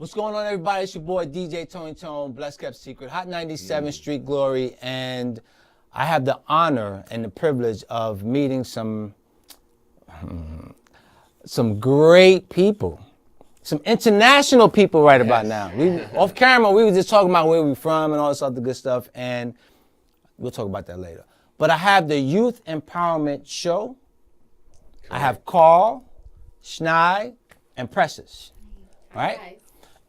What's going on, everybody? It's your boy DJ Tony Tone, Blessed Kept Secret, Hot 97 Street Glory, and I have the honor and the privilege of meeting some great people, some international people right about now. Off camera, we were just talking about where we're from and all this other good stuff, and we'll talk about that later. But I have the Youth Empowerment Show. I have Carl, Schnei, and Precious, right? Nice.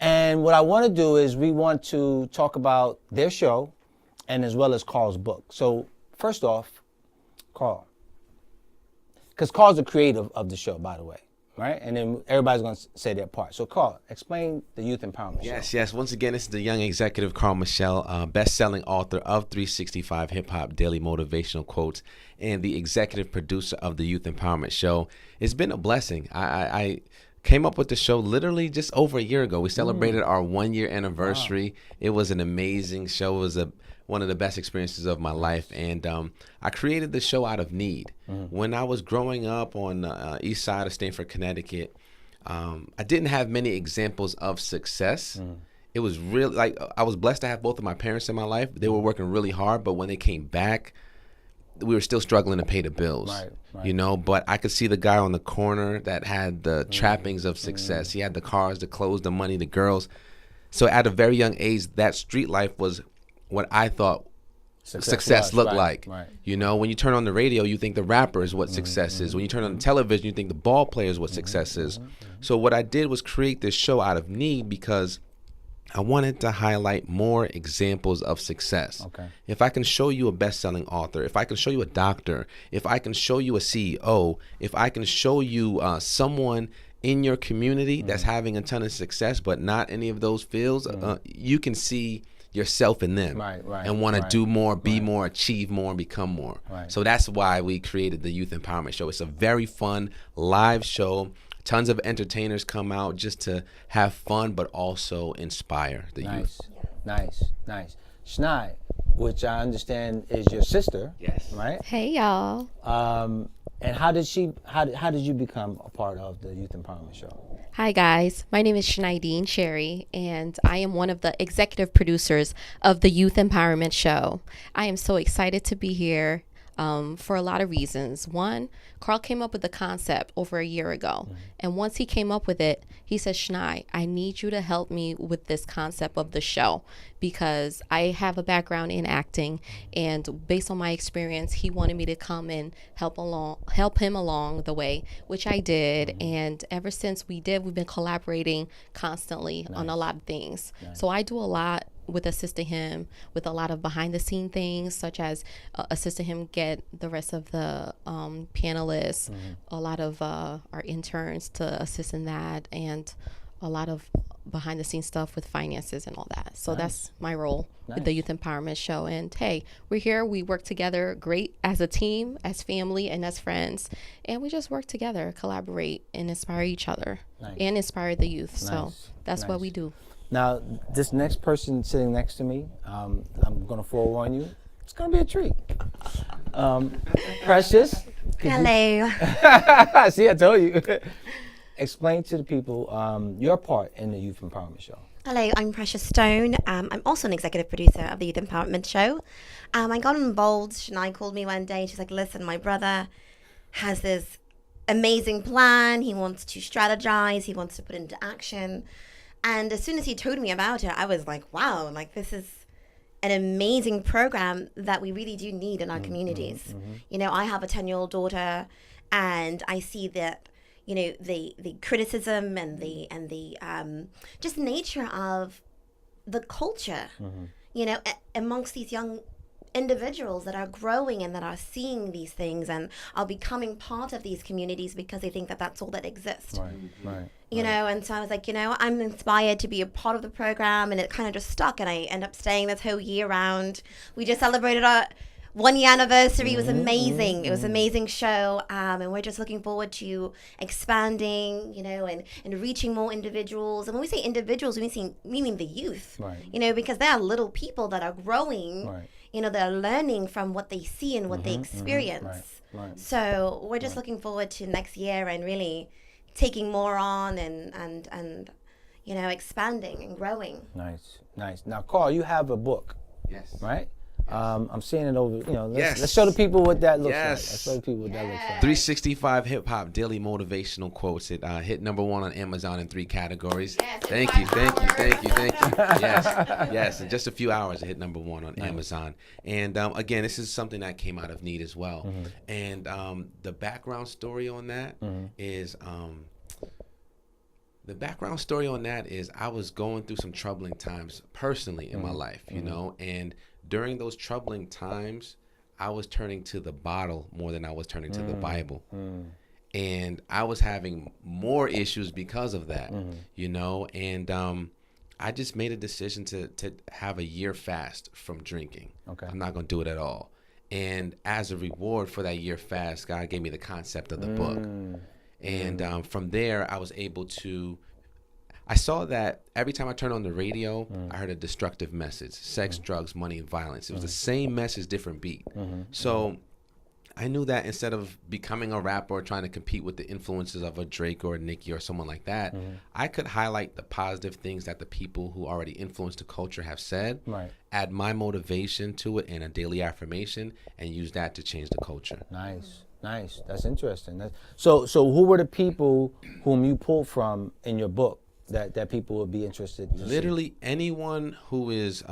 And what I want to do is we want to talk about their show and as well as Carl's book. So first off, Carl, because Carl's the creator of the show, by the way, right? And then everybody's going to say their part. So Carl, explain the Youth Empowerment Show. Yes. Once again, this is the young executive Carl Michelle, best-selling author of 365 Hip Hop Daily Motivational Quotes and the executive producer of the Youth Empowerment Show. It's been a blessing. I came up with the show literally just over a year ago. We celebrated our 1-year anniversary. Wow. It was an amazing show. It was one of the best experiences of my life. And I created the show out of need. When I was growing up on the east side of Stamford, Connecticut, I didn't have many examples of success. It was really like I was blessed to have both of my parents in my life. They were working really hard, but when they came back, we were still struggling to pay the bills, right. you know, but I could see the guy on the corner that had the trappings of success. He had the cars, the clothes, the money, the girls. So at a very young age, that street life was what I thought success looked like. Right. You know, when you turn on the radio, you think the rapper is what success is. When you turn on the television, you think the ball player is what success is. So what I did was create this show out of need because I wanted to highlight more examples of success. Okay. If I can show you a best-selling author, if I can show you a doctor, if I can show you a CEO, if I can show you someone in your community that's having a ton of success but not any of those fields, you can see yourself in them and want to do more, be more, achieve more, and become more. So that's why we created the Youth Empowerment Show. It's a very fun live show. Tons of entertainers come out just to have fun, but also inspire the youth. Nice. Schnei, which I understand is your sister. Yes. Right? Hey, y'all. And how did you become a part of the Youth Empowerment Show? Hi, guys. My name is Schneidine Sherry, and I am one of the executive producers of the Youth Empowerment Show. I am so excited to be here for a lot of reasons. One, Carl came up with the concept over a year ago. And once he came up with it, he said, Schnei, I need you to help me with this concept of the show because I have a background in acting. And based on my experience, he wanted me to come and help him along the way, which I did. And ever since we've been collaborating constantly on a lot of things. So I do a lot with assisting him with a lot of behind the scene things, such as assisting him get the rest of the panelists, a lot of our interns to assist in that, and a lot of behind the scenes stuff with finances and all that. So that's my role with the Youth Empowerment Show. And hey, we're here, we work together great as a team, as family, and as friends. And we just work together, collaborate, and inspire each other and inspire the youth. So that's what we do. Now, this next person sitting next to me, I'm going to forewarn you, it's going to be a treat. Precious. Hello. See, I told you. Explain to the people your part in the Youth Empowerment Show. Hello, I'm Precious Stone. I'm also an executive producer of the Youth Empowerment Show. I got involved. Shania called me one day and she's like, listen, my brother has this amazing plan. He wants to strategize. He wants to put into action. And as soon as he told me about it, I was like, wow, like this is an amazing program that we really do need in our communities. You know, I have a 10-year-old daughter and I see that, you know, the criticism and the just nature of the culture, you know, amongst these young individuals that are growing and that are seeing these things and are becoming part of these communities because they think that that's all that exists. You know, and so I was like, you know, I'm inspired to be a part of the program, and it kind of just stuck, and I end up staying this whole year round. We just celebrated our 1-year anniversary. It was amazing. It was an amazing show, and we're just looking forward to expanding, you know, and reaching more individuals. And when we say individuals, we mean the youth, you know, because they are little people that are growing, you know, they're learning from what they see and what they experience. So we're just looking forward to next year and really taking more on and you know, expanding and growing. Nice, nice. Now, Carl, you have a book, Yes. right? I'm seeing it over. You know, Yes. let's show the people what that looks Yes. like. Let's show the people what that looks like. 365 Hip Hop Daily Motivational Quotes. It hit #1 on Amazon in 3 categories. Yes, in Thank 5 you, thank you, hours. thank you, thank you. Yes, yes. In just a few hours, it hit #1 on Amazon. And again, this is something that came out of need as well. And the background story on that is. The background story on that is I was going through some troubling times personally in my life, you know, and during those troubling times, I was turning to the bottle more than I was turning to the Bible. And I was having more issues because of that, you know, and I just made a decision to have a year fast from drinking. Okay. I'm not going to do it at all. And as a reward for that year fast, God gave me the concept of the book. And from there, I was able to. I saw that every time I turned on the radio, I heard a destructive message: sex, drugs, money, and violence. It was the same message, different beat. So I knew that instead of becoming a rapper or trying to compete with the influences of a Drake or a Nicki or someone like that, I could highlight the positive things that the people who already influence the culture have said, Right. add my motivation to it and a daily affirmation, and use that to change the culture. Nice, nice. That's interesting. So who were the people whom you pulled from in your book that people would be interested to see? Literally anyone who was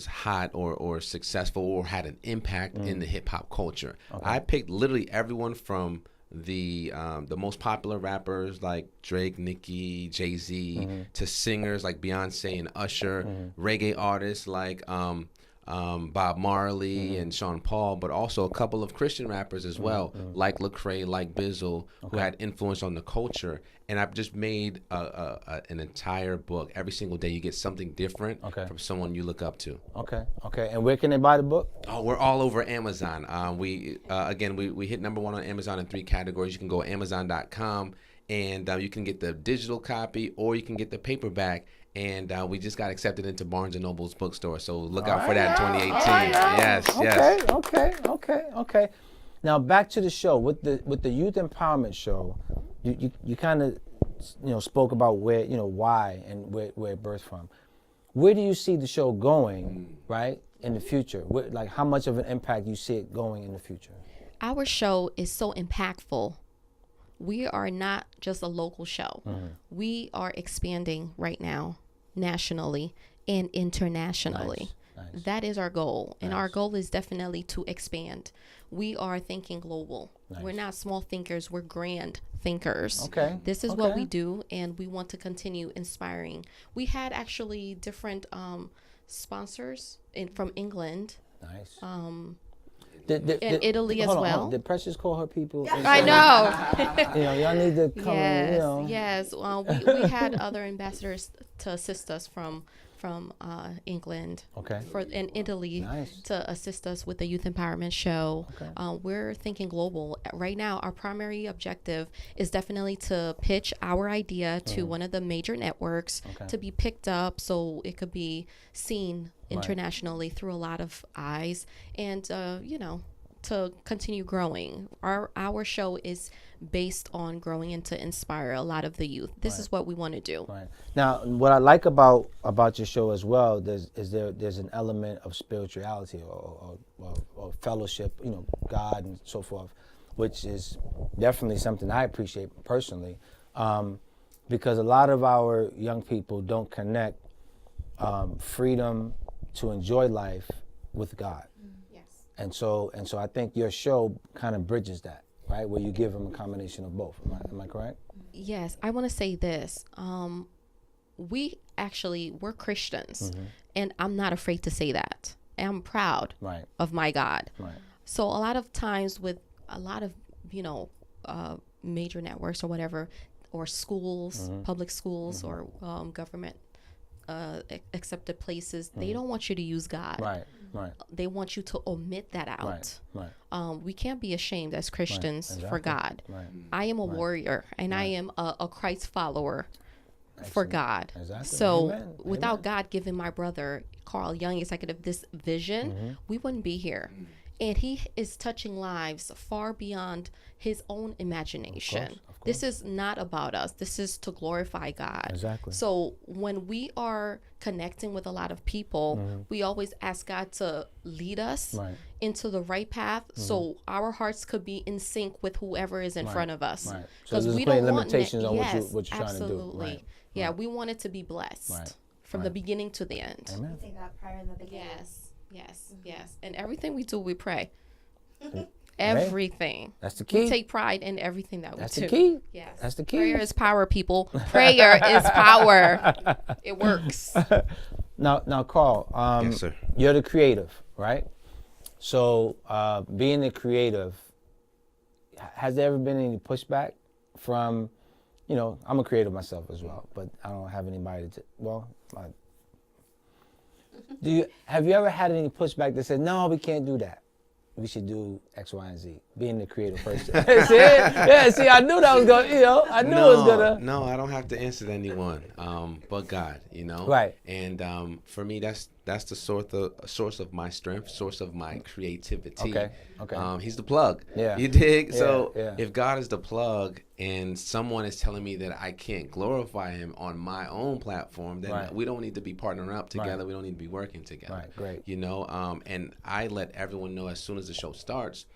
hot or successful or had an impact in the hip hop culture. I picked literally everyone from the most popular rappers like Drake, Nicki, Jay-Z, to singers like Beyonce and Usher, reggae artists like Bob Marley and Sean Paul, but also a couple of Christian rappers as well, like Lecrae, like Bizzle, who had influence on the culture. And I've just made an entire book. Every single day you get something different from someone you look up to. Okay, okay. And where can they buy the book? Oh, we're all over Amazon. We hit #1 on Amazon in 3 categories. You can go to Amazon.com and you can get the digital copy or you can get the paperback. And we just got accepted into Barnes & Noble's bookstore, so look out for that in 2018. Yes. Okay. Now back to the show with the Youth Empowerment Show. You kind of spoke about where why and where it birthed from. Where do you see the show going, right, in the future? Like how much of an impact you see it going in the future? Our show is so impactful. We are not just a local show. We are expanding right now nationally and internationally. Nice. That is our goal. And our goal is definitely to expand. We are thinking global. We're not small thinkers, we're grand thinkers. Okay. This is what we do, and we want to continue inspiring. We had actually different sponsors from England. Nice. In Italy as hold on, well. hold on. Did Precious call her people? I know. Y'all need to come. Yes. We had other ambassadors to assist us from England. Okay. And Italy Nice. to assist us with the Youth Empowerment Show. Okay. We're thinking global. Right now, our primary objective is definitely to pitch our idea to one of the major networks to be picked up so it could be seen internationally through a lot of eyes and, to continue growing. Our show is based on growing and to inspire a lot of the youth. This is what we want to do. Right. Now, what I like about your show as well, there's an element of spirituality or fellowship, God and so forth, which is definitely something I appreciate personally, because a lot of our young people don't connect freedom to enjoy life with God. Yes. And so I think your show kind of bridges that, right? Where you give them a combination of both. Am I correct? Yes, I want to say this. We're Christians, and I'm not afraid to say that. I'm proud of my God. Right. So a lot of times with a lot of, major networks or whatever, or schools, public schools or government accepted places, they don't want you to use God. Right. They want you to omit that out. Right. We can't be ashamed as Christians for Exactly. God. Right. I am a warrior, and I am a Christ follower for God. Exactly. So Amen. without Amen. God giving my brother Carl Young Executive this vision, we wouldn't be here. and he is touching lives far beyond his own imagination. Of course. This is not about us. This is to glorify God. Exactly. So when we are connecting with a lot of people, we always ask God to lead us Right. into the right path, so our hearts could be in sync with whoever is in front of us. Right. So it doesn't put any limitations on yes, what you're trying to do. absolutely. Right. Yeah, we want it to be blessed Right. from the beginning to the end. Amen. Say that prayer in the beginning. Yes. And everything we do, we pray. Everything. That's the We key. take pride in everything that That's we the do. key. Yes. That's the key. Prayer is power, people. Prayer is power. It works. Now, Carl, Yes, sir. you're the creative, right? So, being the creative, has there ever been any pushback from, I'm a creative myself as well, but I don't have anybody have you ever had any pushback that said, no, we can't do that? We should do X, Y, and Z. Being the creative person. See it? Yeah, see, I knew that was going to, I knew it was going to. No, I don't have to answer to anyone, but God, Right. And for me, that's the source of my strength, source of my creativity. Okay. He's the plug. Yeah. You dig? Yeah, So yeah. if God is the plug and someone is telling me that I can't glorify him on my own platform, then Right. we don't need to be partnering up together. Right. We don't need to be working together. Right, great. And I let everyone know as soon as the show starts,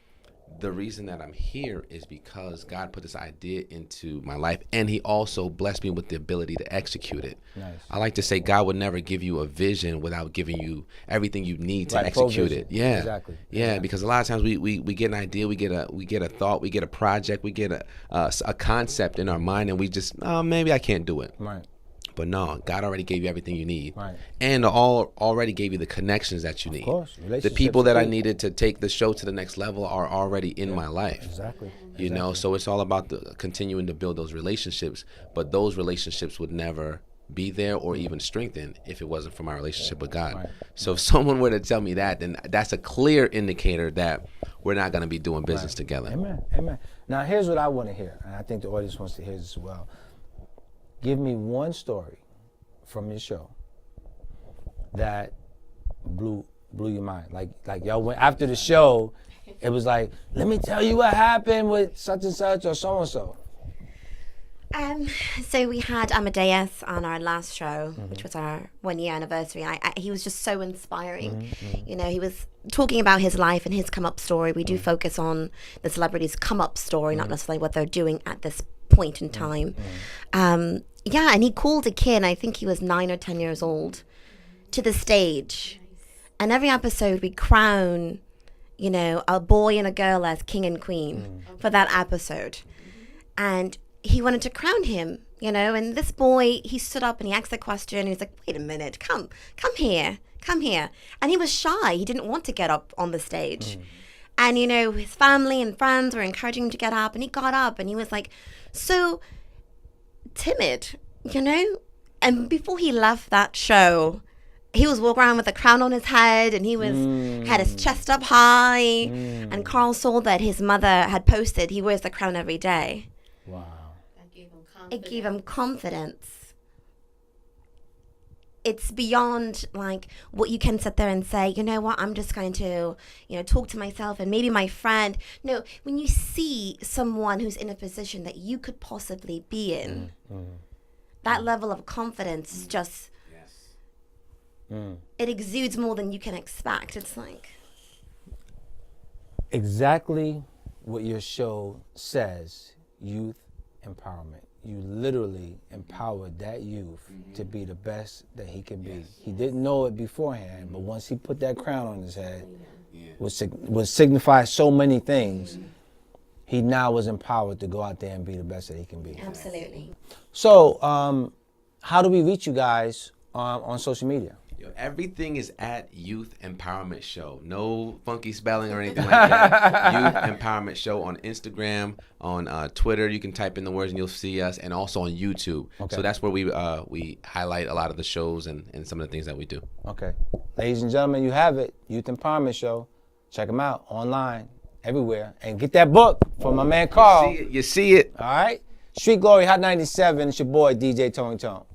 the reason that I'm here is because God put this idea into my life, and he also blessed me with the ability to execute it. Nice. I like to say God would never give you a vision without giving you everything you need to Right, execute provision. it. Yeah. Exactly. Yeah, because a lot of times we get an idea, we get a thought, we get a project, we get a concept in our mind, and we just, maybe I can't do it. Right. But no, God already gave you everything you need. Right. And already gave you the connections that you need. course. The Relationships people that are I key. needed to take the show to the next level are already in my life. Exactly. You know, so it's all about continuing to build those relationships. But those relationships would never be there or even strengthen if it wasn't for my relationship with God. Right. So if someone were to tell me that, then that's a clear indicator that we're not going to be doing business together. Amen. Amen. Now, here's what I want to hear, and I think the audience wants to hear this as well. Give me one story from your show that blew your mind. Like y'all went after the show, it was like, let me tell you what happened with such and such or so and so. So we had Amadeus on our last show, which was our 1 year anniversary. He was just so inspiring. You know, he was talking about his life and his come up story. We do focus on the celebrities' come up story, not necessarily what they're doing at this point in time. Yeah, and he called a kid, I think he was 9 or 10 years old, to the stage. And every episode we crown, you know, a boy and a girl as king and queen for that episode. And he wanted to crown him, you know, and this boy, he stood up and he asked the question and he's like, wait a minute, come here. And he was shy. He didn't want to get up on the stage. And, you know, his family and friends were encouraging him to get up, and he got up and he was like so timid, you know. And before he left that show, he was walking around with a crown on his head, and he was had his chest up high. And Carl saw that his mother had posted he wears the crown every day. Wow. It gave him confidence. It's beyond like what you can sit there and say, you know what, I'm just going to, you know, talk to myself and maybe my friend. No, when you see someone who's in a position that you could possibly be in, that level of confidence is just, it exudes more than you can expect. It's like, Exactly what your show says, youth empowerment. You literally empowered that youth to be the best that he could be. He didn't know it beforehand, but once he put that crown on his head, which signifies so many things, he now was empowered to go out there and be the best that he can be. absolutely. So, how do we reach you guys on social media? Everything is at Youth Empowerment Show. No funky spelling or anything like that. Youth Empowerment Show on Instagram, on Twitter. You can type in the words and you'll see us, and also on YouTube. Okay. So that's where we highlight a lot of the shows and some of the things that we do. Okay. Ladies and gentlemen, you have it. Youth Empowerment Show. Check them out online, everywhere. And get that book from my man Carl. You see it. All right? Street Glory Hot 97. It's your boy, DJ Tony Tone.